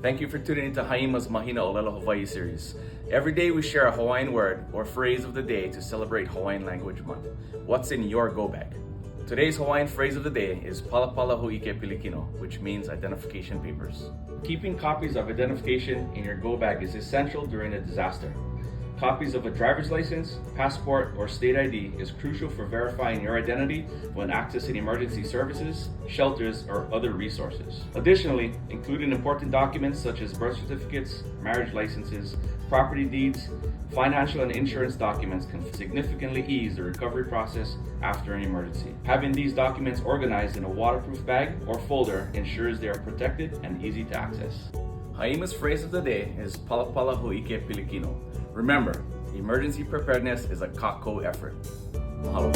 Thank you for tuning into Haima's Mahina ʻŌlelo Hawai'i series. Every day we share a Hawaiian word or phrase of the day to celebrate Hawaiian Language Month. What's in your go bag? Today's Hawaiian phrase of the day is Palapala pili kino, which means identification papers. Keeping copies of identification in your go bag is essential during a disaster. Copies of a driver's license, passport, or state ID is crucial for verifying your identity when accessing emergency services, shelters, or other resources. Additionally, including important documents such as birth certificates, marriage licenses, property deeds, financial and insurance documents can significantly ease the recovery process after an emergency. Having these documents organized in a waterproof bag or folder ensures they are protected and easy to access. Haima's phrase of the day is Palapala pili kino. Remember, emergency preparedness is a kako effort. Mahalo.